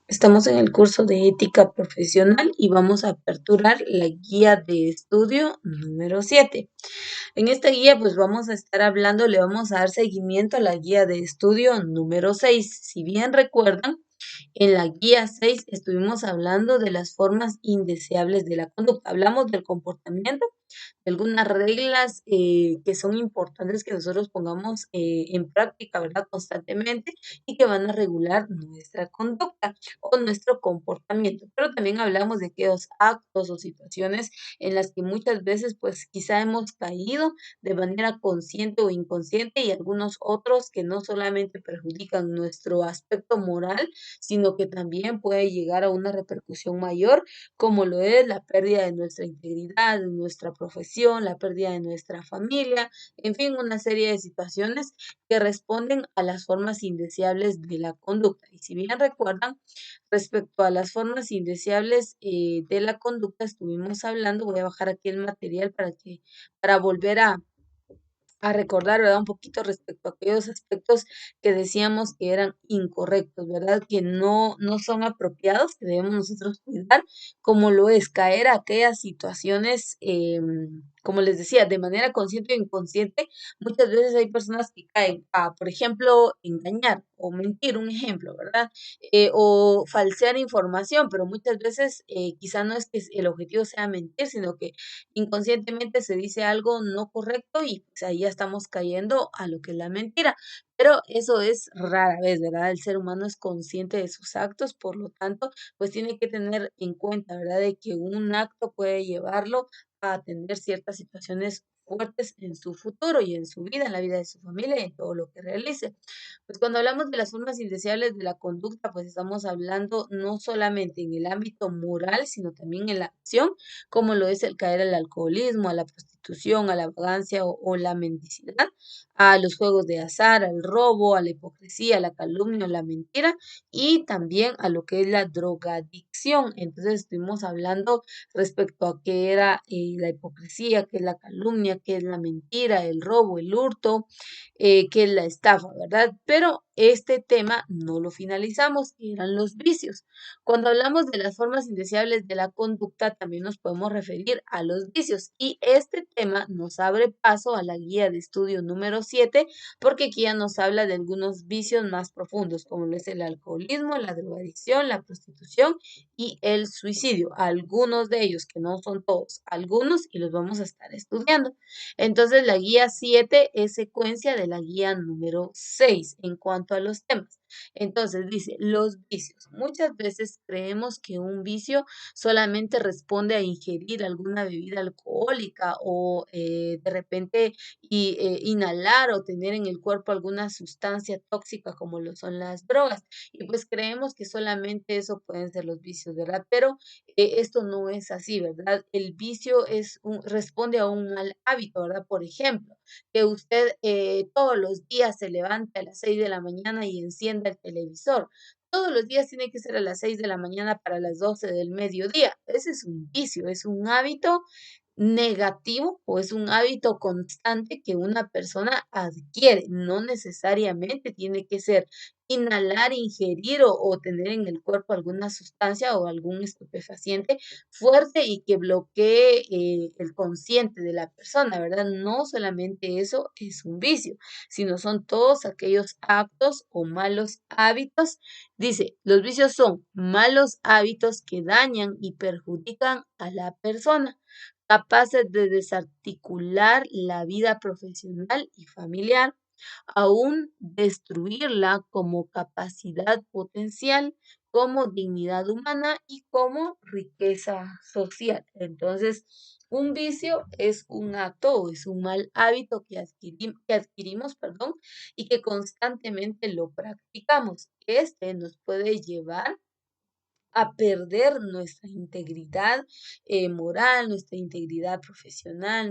Estamos en el curso de ética profesional y vamos a aperturar la guía de estudio número 7. En esta guía pues vamos a estar hablando, le vamos a dar seguimiento a la guía de estudio número 6. Si bien recuerdan, en la guía 6 estuvimos hablando de las formas indeseables de la conducta. Hablamos del comportamiento, algunas reglas que son importantes que nosotros pongamos en práctica, ¿verdad? Constantemente y que van a regular nuestra conducta o nuestro comportamiento. Pero también hablamos de aquellos actos o situaciones en las que muchas veces pues quizá hemos caído de manera consciente o inconsciente y algunos otros que no solamente perjudican nuestro aspecto moral, sino que también puede llegar a una repercusión mayor como lo es la pérdida de nuestra integridad, de nuestra profesión, la pérdida de nuestra familia, en fin, una serie de situaciones que responden a las formas indeseables de la conducta. Y si bien recuerdan, respecto a las formas indeseables de la conducta, estuvimos hablando, voy a bajar aquí el material para volver a recordar, ¿verdad? Un poquito respecto a aquellos aspectos que decíamos que eran incorrectos, ¿verdad? Que no son apropiados, que debemos nosotros cuidar, como lo es caer a aquellas situaciones, como les decía, de manera consciente o inconsciente. Muchas veces hay personas que caen a, por ejemplo, engañar o mentir, un ejemplo, ¿verdad? O falsear información, pero muchas veces quizá no es que el objetivo sea mentir, sino que inconscientemente se dice algo no correcto y pues ahí ya estamos cayendo a lo que es la mentira. Pero eso es rara vez, ¿verdad? El ser humano es consciente de sus actos, por lo tanto, pues tiene que tener en cuenta, ¿verdad? De que un acto puede llevarlo a atender ciertas situaciones fuertes en su futuro y en su vida, en la vida de su familia y en todo lo que realice. Pues cuando hablamos de las formas indeseables de la conducta, pues estamos hablando no solamente en el ámbito moral, sino también en la acción, como lo es el caer al alcoholismo, a la prostitución, a la vagancia o la mendicidad, a los juegos de azar, al robo, a la hipocresía, a la calumnia o la mentira y también a lo que es la drogadicción. Entonces estuvimos hablando respecto a qué era la hipocresía, qué es la calumnia, qué es la mentira, el robo, el hurto, qué es la estafa, ¿verdad? Pero este tema no lo finalizamos, que eran los vicios. Cuando hablamos de las formas indeseables de la conducta, también nos podemos referir a los vicios. Y este tema nos abre paso a la guía de estudio número 7, porque aquí ya nos habla de algunos vicios más profundos, como lo es el alcoholismo, la drogadicción, la prostitución y el suicidio. Algunos de ellos, que no son todos, algunos, y los vamos a estar estudiando. Entonces, la guía 7 es secuencia de la guía número 6 en cuanto a los temas. Entonces dice, los vicios. Muchas veces creemos que un vicio solamente responde a ingerir alguna bebida alcohólica o de repente inhalar o tener en el cuerpo alguna sustancia tóxica como lo son las drogas. Y pues creemos que solamente eso pueden ser los vicios, ¿verdad? Pero esto no es así, ¿verdad? El vicio responde a un mal hábito, ¿verdad? Por ejemplo, que usted todos los días se levante a las 6 de la mañana y encienda el televisor. Todos los días tiene que ser a las 6 de la mañana para las 12 del mediodía. Ese es un vicio, es un hábito negativo o es un hábito constante que una persona adquiere. No necesariamente tiene que ser inhalar, ingerir o tener en el cuerpo alguna sustancia o algún estupefaciente fuerte y que bloquee el consciente de la persona, ¿verdad? No solamente eso es un vicio, sino son todos aquellos actos o malos hábitos. Dice, los vicios son malos hábitos que dañan y perjudican a la persona, capaces de desarticular la vida profesional y familiar, aún destruirla como capacidad potencial, como dignidad humana y como riqueza social. Entonces, un vicio es un acto o es un mal hábito que adquirimos, perdón, y que constantemente lo practicamos. Este nos puede llevar a perder nuestra integridad moral, nuestra integridad profesional,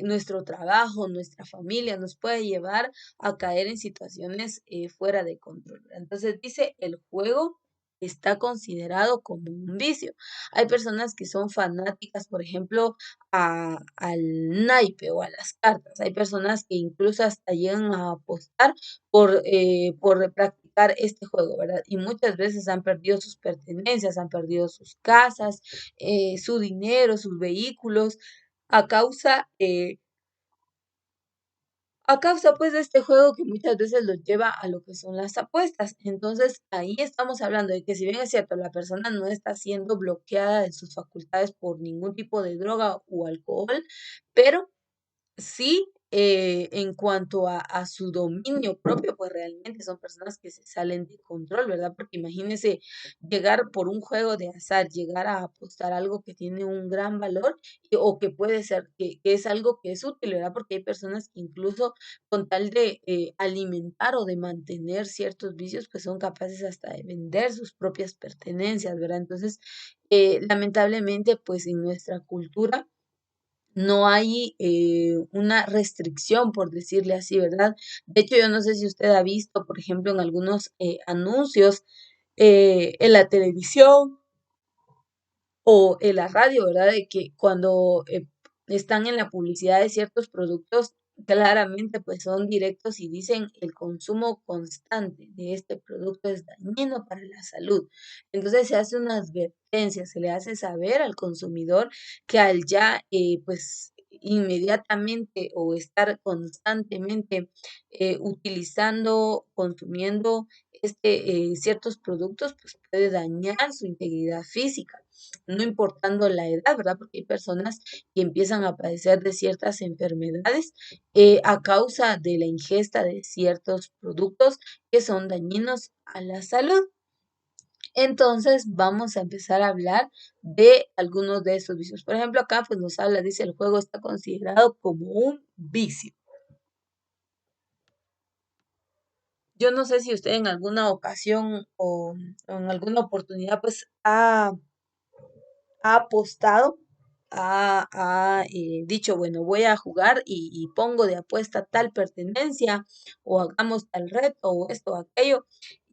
nuestro trabajo, nuestra familia, nos puede llevar a caer en situaciones fuera de control. Entonces dice, el juego está considerado como un vicio. Hay personas que son fanáticas, por ejemplo, al naipe o a las cartas. Hay personas que incluso hasta llegan a apostar por practicar practicar este juego, ¿verdad? Y muchas veces han perdido sus pertenencias, han perdido sus casas, su dinero, sus vehículos, a causa, a causa pues de este juego que muchas veces los lleva a lo que son las apuestas. Entonces ahí estamos hablando de que si bien es cierto, la persona no está siendo bloqueada de sus facultades por ningún tipo de droga o alcohol, pero sí, en cuanto a su dominio propio, pues realmente son personas que se salen de control, ¿verdad? Porque imagínese llegar por un juego de azar, llegar a apostar algo que tiene un gran valor o que puede ser, que es algo que es útil, ¿verdad? Porque hay personas que incluso con tal de alimentar o de mantener ciertos vicios, pues son capaces hasta de vender sus propias pertenencias, ¿verdad? Entonces, lamentablemente, pues en nuestra cultura, no hay una restricción, por decirle así, ¿verdad? De hecho, yo no sé si usted ha visto, por ejemplo, en algunos anuncios en la televisión o en la radio, ¿verdad? De que cuando están en la publicidad de ciertos productos, claramente pues son directos y dicen el consumo constante de este producto es dañino para la salud. Entonces se hace una advertencia, se le hace saber al consumidor que al ya pues inmediatamente o estar constantemente utilizando, consumiendo ciertos productos, pues puede dañar su integridad física, no importando la edad, ¿verdad? Porque hay personas que empiezan a padecer de ciertas enfermedades a causa de la ingesta de ciertos productos que son dañinos a la salud. Entonces vamos a empezar a hablar de algunos de esos vicios. Por ejemplo, acá pues nos habla, dice, el juego está considerado como un vicio. Yo no sé si usted en alguna ocasión o en alguna oportunidad pues ha apostado, ha dicho, bueno, voy a jugar y pongo de apuesta tal pertenencia o hagamos tal reto o esto o aquello.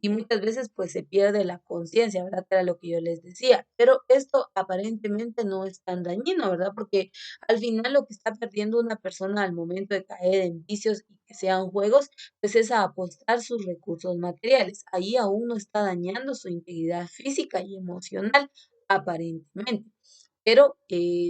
Y muchas veces pues se pierde la conciencia, ¿verdad? Que era lo que yo les decía. Pero esto aparentemente no es tan dañino, ¿verdad? Porque al final lo que está perdiendo una persona al momento de caer en vicios y que sean juegos, pues es a apostar sus recursos materiales. Ahí aún no está dañando su integridad física y emocional aparentemente. Pero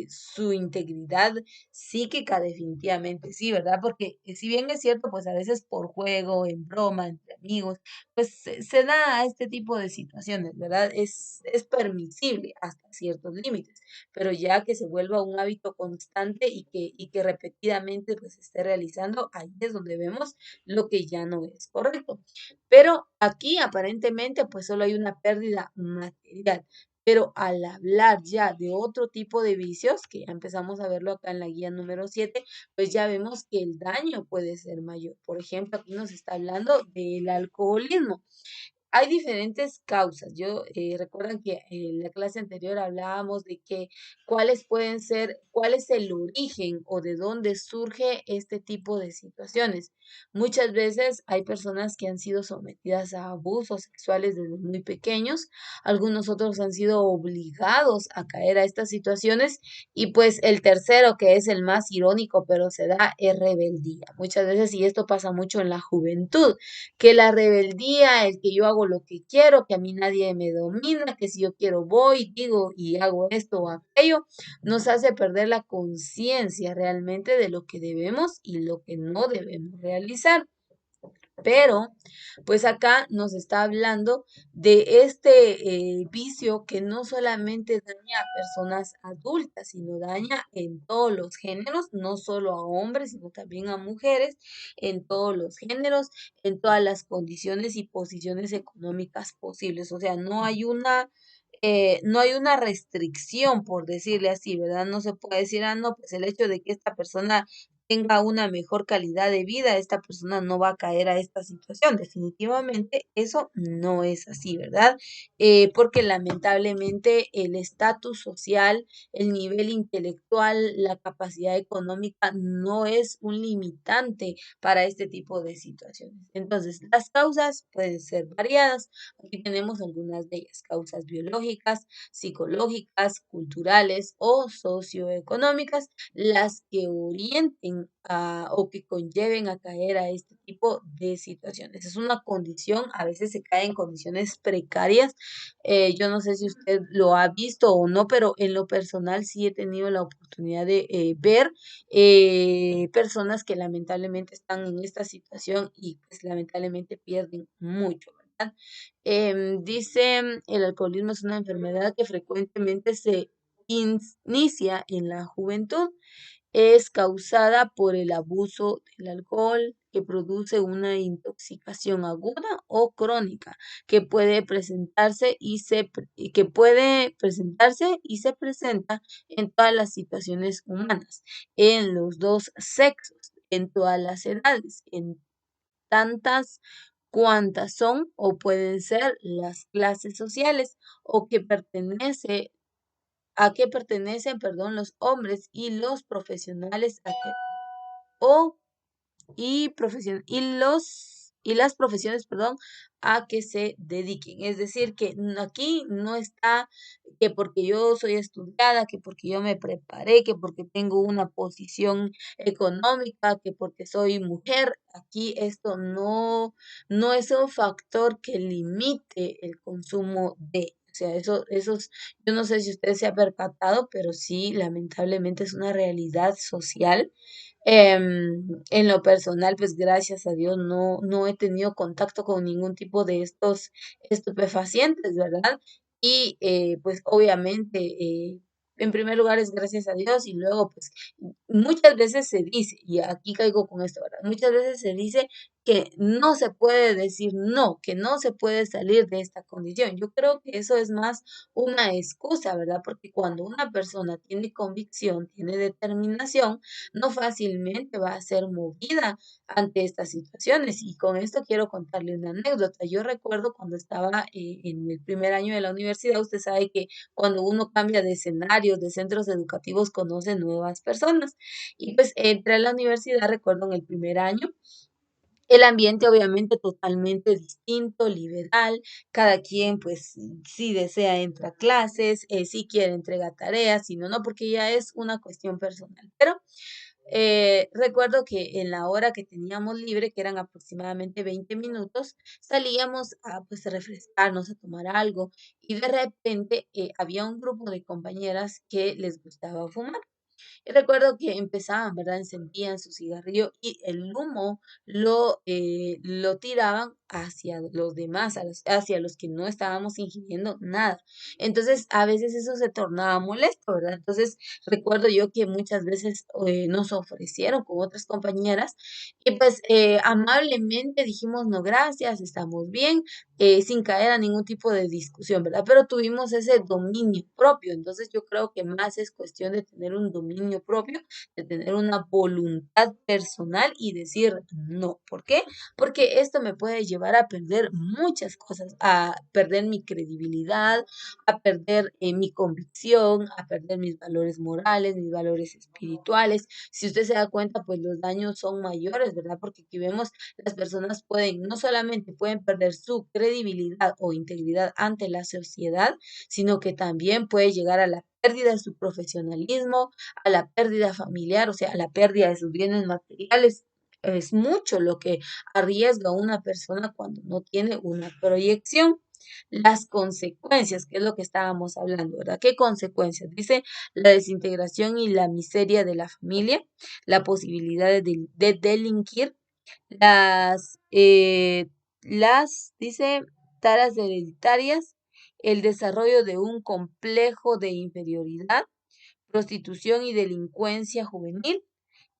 su integridad psíquica definitivamente sí, ¿verdad? Porque si bien es cierto, pues a veces por juego, en broma, entre amigos, pues se da este tipo de situaciones, ¿verdad? Es permisible hasta ciertos límites, pero ya que se vuelva un hábito constante y que repetidamente pues se esté realizando, ahí es donde vemos lo que ya no es correcto. Pero aquí aparentemente pues solo hay una pérdida material. Pero al hablar ya de otro tipo de vicios, que ya empezamos a verlo acá en la guía número 7, pues ya vemos que el daño puede ser mayor. Por ejemplo, aquí nos está hablando del alcoholismo. Hay diferentes causas. Yo recuerdan que en la clase anterior hablábamos de que cuáles pueden ser, cuál es el origen o de dónde surge este tipo de situaciones. Muchas veces hay personas que han sido sometidas a abusos sexuales desde muy pequeños, algunos otros han sido obligados a caer a estas situaciones y pues el tercero, que es el más irónico, pero se da, es rebeldía. Muchas veces, y esto pasa mucho en la juventud, que la rebeldía, el que yo hago lo que quiero, que a mí nadie me domina, que si yo quiero voy, digo y hago esto o aquello, nos hace perder la conciencia realmente de lo que debemos y lo que no debemos realizar. Pero, pues acá nos está hablando de este vicio que no solamente daña a personas adultas, sino daña en todos los géneros, no solo a hombres, sino también a mujeres, en todos los géneros, en todas las condiciones y posiciones económicas posibles. O sea, no hay una restricción, por decirle así, ¿verdad? No se puede decir, ah, no, pues el hecho de que esta persona tenga una mejor calidad de vida, esta persona no va a caer a esta situación. Definitivamente eso no es así, ¿verdad? Porque lamentablemente el estatus social, el nivel intelectual, la capacidad económica no es un limitante para este tipo de situaciones. Entonces, las causas pueden ser variadas. Aquí tenemos algunas de ellas, causas biológicas, psicológicas, culturales o socioeconómicas, las que orienten o que conlleven a caer a este tipo de situaciones. Es una condición, a veces se cae en condiciones precarias. Yo no sé si usted lo ha visto o no, pero en lo personal sí he tenido la oportunidad de ver personas que lamentablemente están en esta situación y pues lamentablemente pierden mucho, ¿verdad? Dice, el alcoholismo es una enfermedad que frecuentemente se inicia en la juventud. Es causada por el abuso del alcohol que produce una intoxicación aguda o crónica que puede presentarse y se presenta en todas las situaciones humanas, en los dos sexos, en todas las edades, en tantas cuantas son o pueden ser las clases sociales o que pertenece a qué pertenecen, perdón, los hombres y los profesionales o y las profesiones, perdón, a que se dediquen. Es decir, que aquí no está que porque yo soy estudiada, que porque yo me preparé, que porque tengo una posición económica, que porque soy mujer. Aquí esto no es un factor que limite el consumo de. O sea, yo no sé si usted se ha percatado, pero sí, lamentablemente es una realidad social. En lo personal, pues gracias a Dios no he tenido contacto con ningún tipo de estos estupefacientes, ¿verdad? Y pues obviamente, en primer lugar es gracias a Dios y luego pues muchas veces se dice, y aquí caigo con esto, ¿verdad? Muchas veces se dice que no se puede decir no, que no se puede salir de esta condición. Yo creo que eso es más una excusa, ¿verdad? Porque cuando una persona tiene convicción, tiene determinación, no fácilmente va a ser movida ante estas situaciones. Y con esto quiero contarle una anécdota. Yo recuerdo cuando estaba en el primer año de la universidad, usted sabe que cuando uno cambia de escenarios, de centros educativos, conoce nuevas personas. Y pues entré a la universidad, recuerdo en el primer año. El ambiente obviamente totalmente distinto, liberal, cada quien pues si desea entra a clases, si quiere entrega tareas, si no, no, porque ya es una cuestión personal. Pero recuerdo que en la hora que teníamos libre, que eran aproximadamente 20 minutos, salíamos a pues refrescarnos, a tomar algo y de repente había un grupo de compañeras que les gustaba fumar. Y recuerdo que empezaban, ¿verdad? Encendían su cigarrillo y el humo lo tiraban hacia los demás, hacia los que no estábamos ingiriendo nada. Entonces, a veces eso se tornaba molesto, ¿verdad? Entonces, recuerdo yo que muchas veces nos ofrecieron con otras compañeras y pues amablemente dijimos, no, gracias, estamos bien, sin caer a ningún tipo de discusión, ¿verdad? Pero tuvimos ese dominio propio, entonces yo creo que más es cuestión de tener un dominio propio, de tener una voluntad personal y decir no. ¿Por qué? Porque esto me puede llevar a perder muchas cosas, a perder mi credibilidad, a perder mi convicción, a perder mis valores morales, mis valores espirituales. Si usted se da cuenta, pues los daños son mayores, ¿verdad? Porque aquí vemos las personas pueden, no solamente pueden perder su credibilidad o integridad ante la sociedad, sino que también puede llegar a la pérdida de su profesionalismo, a la pérdida familiar, o sea, a la pérdida de sus bienes materiales. Es mucho lo que arriesga una persona cuando no tiene una proyección. Las consecuencias, que es lo que estábamos hablando, ¿verdad? ¿Qué consecuencias? Dice la desintegración y la miseria de la familia, la posibilidad de delinquir, las, eh, dice, taras hereditarias, el desarrollo de un complejo de inferioridad, prostitución y delincuencia juvenil,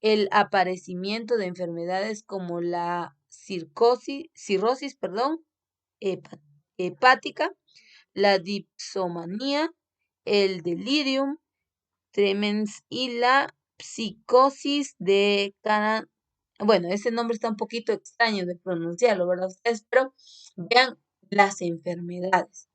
el aparecimiento de enfermedades como la cirrosis, perdón, hepa- hepática, la dipsomanía, el delirium tremens y la psicosis de bueno, ese nombre está un poquito extraño de pronunciarlo, ¿verdad? Ustedes, pero vean las enfermedades.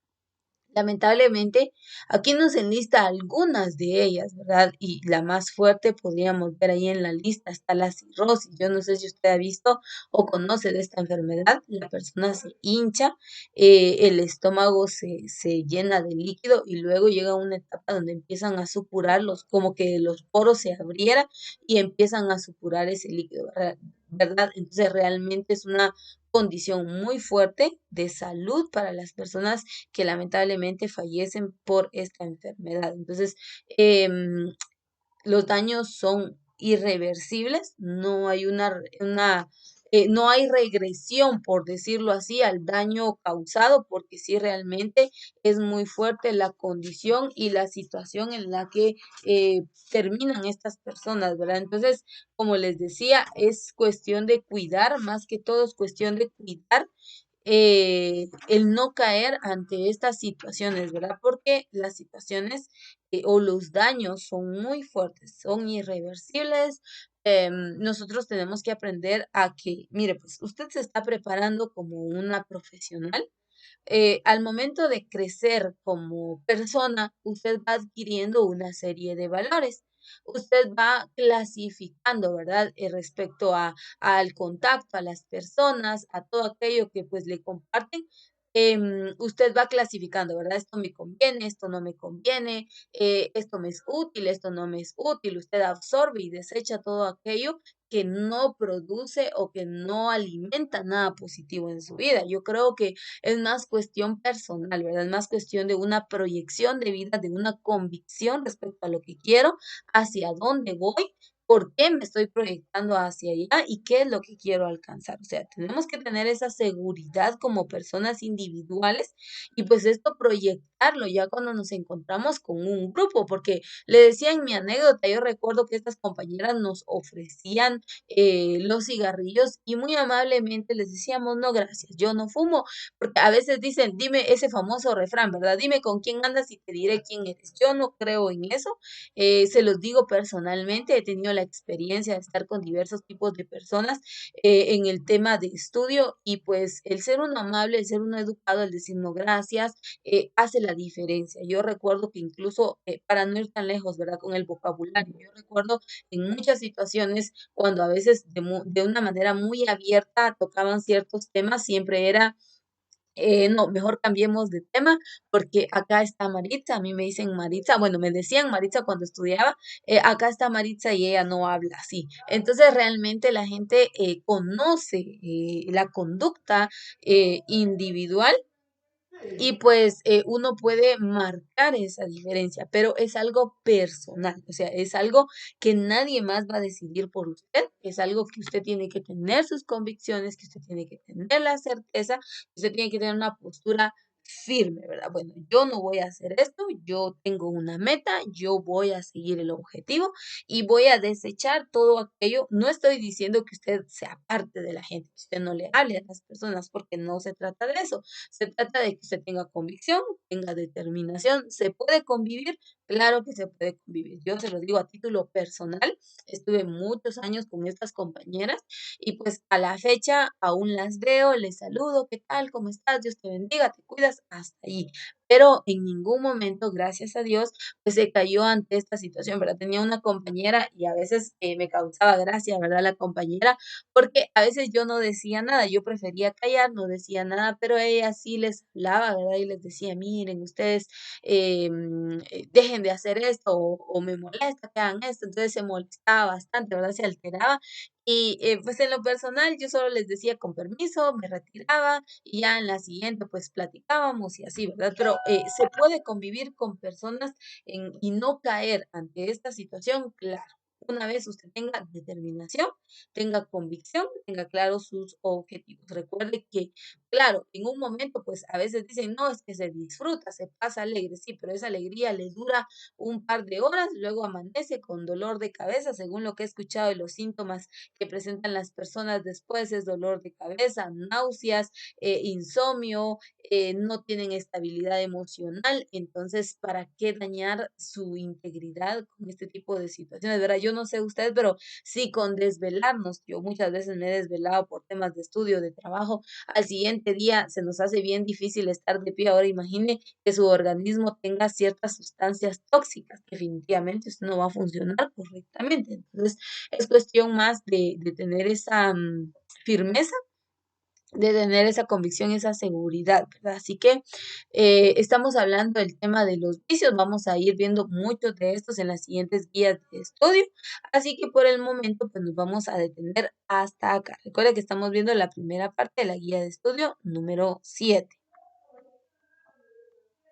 Lamentablemente, aquí nos enlista algunas de ellas, ¿verdad? Y la más fuerte podríamos ver ahí en la lista está la cirrosis. Yo no sé si usted ha visto o conoce de esta enfermedad. La persona se hincha, el estómago se llena de líquido y luego llega una etapa donde empiezan a supurar como que los poros se abrieran y empiezan a supurar ese líquido, ¿verdad? Entonces realmente es una condición muy fuerte de salud para las personas que lamentablemente fallecen por esta enfermedad. Entonces, los daños son irreversibles, no hay no hay regresión, por decirlo así, al daño causado, porque sí realmente es muy fuerte la condición y la situación en la que terminan estas personas, ¿verdad? Entonces, como les decía, es cuestión de cuidar, más que todo es cuestión de cuidar el no caer ante estas situaciones, ¿verdad? Porque las situaciones o los daños son muy fuertes, son irreversibles. Nosotros tenemos que aprender a que, mire, pues usted se está preparando como una profesional. Al momento de crecer como persona, usted va adquiriendo una serie de valores. Usted va clasificando, ¿verdad? Respecto al contacto, a las personas, a todo aquello que pues le comparten. Usted va clasificando, ¿verdad? Esto me conviene, esto no me conviene, esto me es útil, esto no me es útil. Usted absorbe y desecha todo aquello que no produce o que no alimenta nada positivo en su vida. Yo creo que es más cuestión personal, ¿verdad? Es más cuestión de una proyección de vida, de una convicción respecto a lo que quiero, hacia dónde voy, por qué me estoy proyectando hacia allá y qué es lo que quiero alcanzar. O sea, tenemos que tener esa seguridad como personas individuales y pues esto proyectarlo ya cuando nos encontramos con un grupo, porque le decía en mi anécdota, yo recuerdo que estas compañeras nos ofrecían los cigarrillos y muy amablemente les decíamos, no, gracias, yo no fumo, porque a veces dicen, dime ese famoso refrán, ¿verdad? Dime con quién andas y te diré quién eres. Yo no creo en eso, se los digo personalmente, he tenido la experiencia de estar con diversos tipos de personas en el tema de estudio y pues el ser uno amable, el ser uno educado, el decir no gracias, hace la diferencia. Yo recuerdo que incluso, para no ir tan lejos, ¿verdad? Con el vocabulario, yo recuerdo en muchas situaciones cuando a veces de una manera muy abierta tocaban ciertos temas, siempre era no, mejor cambiemos de tema porque acá está Maritza, a mí me dicen Maritza, bueno, me decían Maritza cuando estudiaba, acá está Maritza y ella no habla así. Entonces realmente la gente conoce la conducta individual y pues uno puede marcar esa diferencia, pero es algo personal, o sea, es algo que nadie más va a decidir por usted, es algo que usted tiene que tener sus convicciones, que usted tiene que tener la certeza, que usted tiene que tener una postura firme, ¿verdad? Bueno, yo no voy a hacer esto, yo tengo una meta, yo voy a seguir el objetivo y voy a desechar todo aquello. No estoy diciendo que usted sea parte de la gente, que usted no le hable a las personas, porque no se trata de eso. Se trata de que usted tenga convicción, tenga determinación. ¿Se puede convivir? Claro que se puede convivir. Yo se lo digo a título personal. Estuve muchos años con estas compañeras y pues a la fecha aún las veo, les saludo, ¿qué tal? ¿Cómo estás? Dios te bendiga, te cuidas, hasta ahí. Pero en ningún momento, gracias a Dios, pues se cayó ante esta situación, ¿verdad? Tenía una compañera y a veces me causaba gracia, ¿verdad? La compañera, porque a veces yo no decía nada, yo prefería callar, no decía nada, pero ella sí les hablaba, ¿verdad? Y les decía, miren, ustedes dejen de hacer esto o me molesta que hagan esto, entonces se molestaba bastante, ¿verdad? Se alteraba y pues en lo personal yo solo les decía con permiso, me retiraba y ya en la siguiente pues platicábamos y así, ¿verdad? Pero se puede convivir con personas y no caer ante esta situación, claro. Una vez usted tenga determinación, tenga convicción, tenga claros sus objetivos. Recuerde que, claro, en un momento, pues a veces dicen, no, es que se disfruta, se pasa alegre, sí, pero esa alegría le dura un par de horas, luego amanece con dolor de cabeza, según lo que he escuchado de los síntomas que presentan las personas después, es dolor de cabeza, náuseas, insomnio, no tienen estabilidad emocional, entonces, ¿para qué dañar su integridad con este tipo de situaciones? ¿Verdad? Yo no sé ustedes, pero sí con desvelarnos, yo muchas veces me he desvelado por temas de estudio, de trabajo, al siguiente siguiente día se nos hace bien difícil estar de pie. Ahora imagine que su organismo tenga ciertas sustancias tóxicas, definitivamente usted no va a funcionar correctamente. Entonces, es cuestión más de tener esa firmeza, de tener esa convicción, esa seguridad, ¿verdad? Así que estamos hablando del tema de los vicios, vamos a ir viendo muchos de estos en las siguientes guías de estudio, así que por el momento pues nos vamos a detener hasta acá. Recuerda que estamos viendo la primera parte de la guía de estudio número 7.